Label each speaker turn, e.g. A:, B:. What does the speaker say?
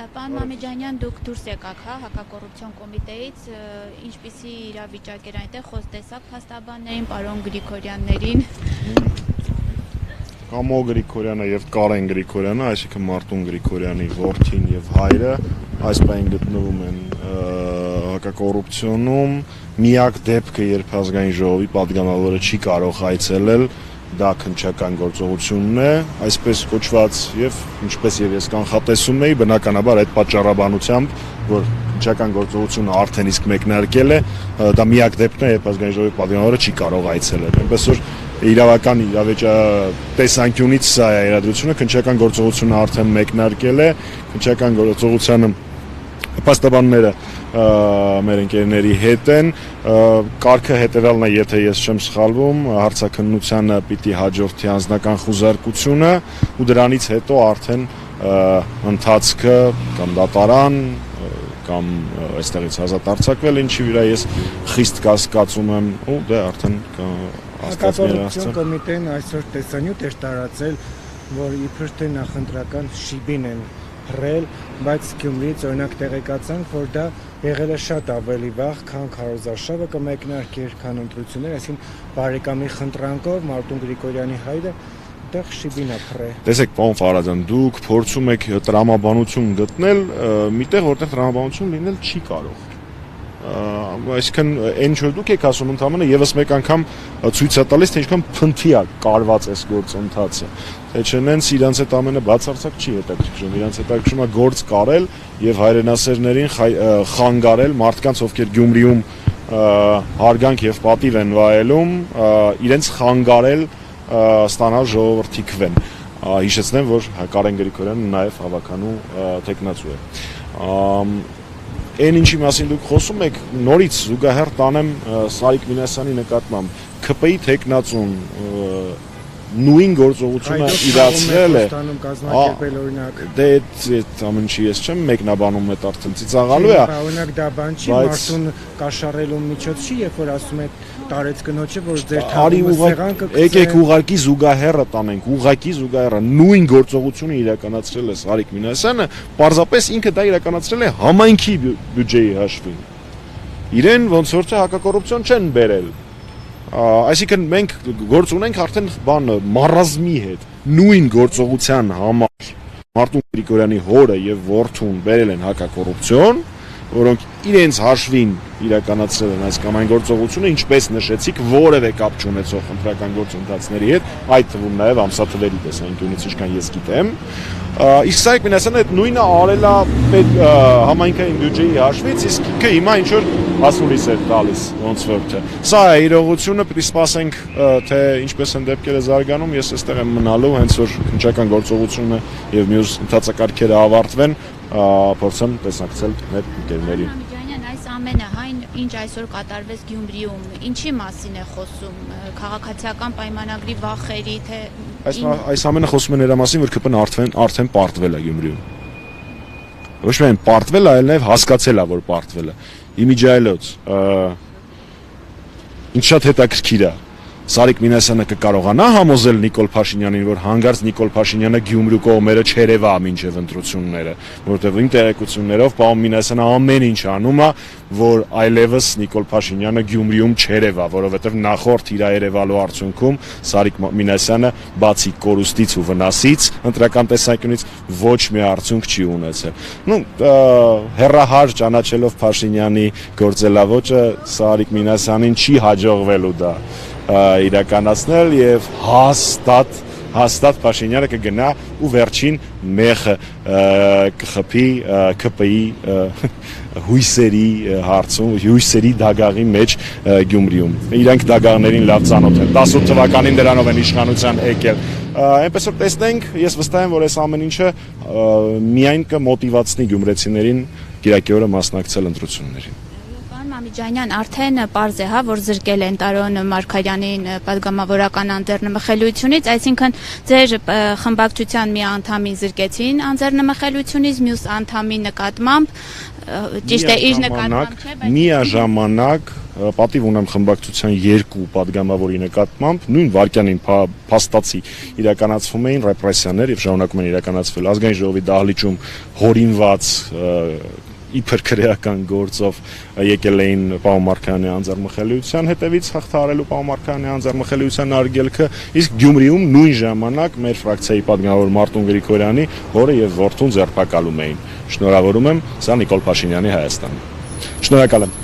A: Պարոն Մամեջանյան, դուք դուրս եկաք հակակոռուպցիոն կոմիտեից, ինչպիսի իրավիճակ էր այնտեղ, խոսք տեսաք փաստաբաններին, պարոն Գրիգորյաններին։
B: Կամո Գրիգորյանը եւ Կարեն Գրիգորյանը, այսինքն Մարտուն Գրիգորյանի որդին եւ հայրը, այս պահին գտնվում են հակակոռուպցիոնում, միակ դեպքը, երբ ազգային ժողովի պատգամավորը չի կարող այցելել, դա քննչական գործողությունն է, այսպես կոչված եւ ինչպես եւ ես կանխատեսում էի, բնականաբար այդ պատճառաբանությամբ, որ քննչական գործողությունը արդեն իսկ մեկնարկել է, դա միակ դեպքն է, երբ ազգային ժողովի պատգամավորը չի կարող այցելել, այնպես որ իրավական տեսանկյունից սա է իրադրությունը, քննչական գործողությունը արդեն մեկնարկել է, քննչական գործողությանը փաստաբանները մեր ընկերների հետ են, կարգը հետևյալն է, եթե ես չեմ սխալվում, հարցաքննությանը պիտի հաջորդի անձնական խուզարկությունը ու դրանից հետո արդեն ընթացքը կամ դատարան կամ այստեղից ազատ արձակվել, ինչի վրա ես խիստ կասկածում եմ ու դե արդեն
C: Հակակոռուպցիոն կոմիտեն այսօր տեսանյութ էր տարածել, որ իբր թե նախընտրական շիբին են հռել, բայց Գյումրիից օրինակ տեղեկացանք, որ դա եղել է շատ ավելի վաղ, քան քարոզարշավը կմեկնարկեր, քան ընտրություններ, այսինքն բարեկամի խնդրանքով Մարտուն Գրիգորյանի հայրը այդտեղ շիբին է փռել։
B: Տեսեք, պարոն Ֆարազյան, դուք փորձում եք տրամաբանություն գտնել, միտեղ որտեղ տրամաբանություն լինել չի կարող։ Այսինքն այն ինչ դուք եք ասում ընդհանրապես եւս մեկ անգամ ցույց է տալիս, թե ինչքան փնթի է կարված այս գործընթացը։ Թե չնենց իրանց այդ ամենը բացարձակ չի հետաքրքրում, իրանց հետաքրքրում է գործ կարել եւ հայրենասերներին խանգարել մարդկանց, ովքեր Գյումրիում հարգանք եւ պատիվ են վայելում, իրենց խանգարել ստանալ ժողովրդի քվեն։ Հիշեցնեմ, որ Կարեն Գրիգորյանը նաեւ հավաքանու տեխնացու է։ Այն ինչի մասին դուք խոսում եք, նորից զուգահեռ տանեմ Սարիկ Մինասյանի նկատմամբ ԿՊ-ի տեխնացուն նույն գործողությունը իրացրել է, դե այդ ամեն ինչի ես չեմ մեկնաբանում, այդ արդեն ծիծաղալու է։
C: Օրինակ դա բան չի, մարդուն կաշառելու միջոց չի, երբ որ ասում եք տարեց կնոջը, որ ձեր թաղումը սեղանքը կծե։
B: Եկեք ուղղակի զուգահեռը տանենք, ուղղակի զուգահեռը նույն գործողությունը իրականացրել է Սարիկ Մինասյանը, պարզապես ինքը դա իրականացրել է համայնքի բյուջեի հաշվին։ Իրեն ոնց որ թե հակակոռուպցիոն չեն բերել։ Այսինքն մենք գործ ունենք արդեն մարազմի հետ, նույն գործողության համար Մարտուն Գրիգորյանի հորը եւ որդուն բերել են հակակոռուպցիոն, որոնք իրենց հաշվին իրականացրել են այս կամ այն գործողությունը, ինչպես նշեցիք, որևէ կապ չունեցող ընտրական գործընթացների հետ, այդ թվում նաեւ ամսաթվերի տեսանկյունից, ինչքան ես գիտեմ։ Իսկ Սարիկ Մինասյանը այդ նույնը արել է համայնքային բյուջեի հաշվից, իսկ ինքը հիմա ինչ որ ասուլիս է տալիս, ոնց որ թե։ Սա է իրողությունը, պիտի սպասենք, թե ինչպես են դեպքերը զարգանում, ես այստեղ եմ մնալու, հենց որ քննչական գործողությունը եւ մյուս ընթացակարգերը ավարտվեն, փորձեմ տեսնակցել մեր ընկերներին։
A: Այս ամենը ինչ այսօր կատարվեց Գյումրիում, ինչի մասին է խոսում, քաղաքացիական պայմանագրի վախերի, թե
B: այս ամենը խոսում է նրա մասին, որ ԿՊ-ն արդեն պարտվել է Գյումրիում։ Ոչ միայն պարտվել է, այլ նաև հասկացել է, որ պարտվել է։ Իմիջայլոց, ինչ շատ հետաքրքիր է, Սարիկ Մինասյանը կկարողանա համոզել Նիկոլ Փաշինյանին, որ հանկարծ Նիկոլ Փաշինյանը Գյումրու կողմերը չերևա մինչև ընտրությունները, որովհետև իմ տեղեկություններով պարոն Մինասյանը ամեն ինչ անում է, որ այլևս Նիկոլ Փաշինյանը Գյումրիում չերևա, որովհետև նախորդ իր երևալու արդյունքում Սարիկ Մինասյանը բացի կորուստից ու վնասից ընտրական տեսանկյունից ոչ մի արդյունք չի ունեցել։ Հեռահար ճանաչելով Փաշինյանի գործելավոճը Սարիկ Մինասյանին չի հաջողվելու դա իրականացնել եւ հաստատ Փաշինյանը կգնա ու վերջին մեղը կխփի ԿՊ-ի հույսերի հարցում, հույսերի դագաղի մեջ Գյումրիում։ Իրանք դագաղներին լավ ծանոթ են։ 18 թվականին դրանով են իշխանության եկել։ Այնպես որ տեսնենք, ես վստահ եմ, որ այս ամեն ինչը միայն կմոտիվացնի գյումրեցիներին կիրակի օրը մասնակցել ընտրություններին։
A: Ղամիջանյան, արդեն պարզ է, որ զրկել են Տարոն Մարգարյանին պատգամավորական անձեռնմխելիությունից, այսինքն ձեր խմբակցության մի անդամին զրկեցին անձեռնմխելիությունից, մյուս անդամի նկատմամբ, ճիշտ է, իր նկատմամբ չէ, բայց
B: միաժամանակ պատիվ ունեմ խմբակցության երկու պատգամավորի նկատմամբ նույն վարքյանին փաստացի իրականացվում էին ռեպրեսիաներ եւ շարունակում են իրականացվել ազգային ժողովի դահլիճում հորինված իբր քրեական գործով եկել էին Պաո Մարգարյանի անձեռնմխելիության հետևից հաղթահարելու Պաո Մարգարյանի անձեռնմխելիության արգելքը, իսկ Գյումրիում նույն ժամանակ մեր ֆրակցիայի պատգամավոր Մարտուն Գրիգորյանի հորը եւ որդուն ձերբակալում էին։ Շնորհավորում եմ, սա Նիկոլ Փաշինյանի Հայաստանը։ Շնորհակալ եմ։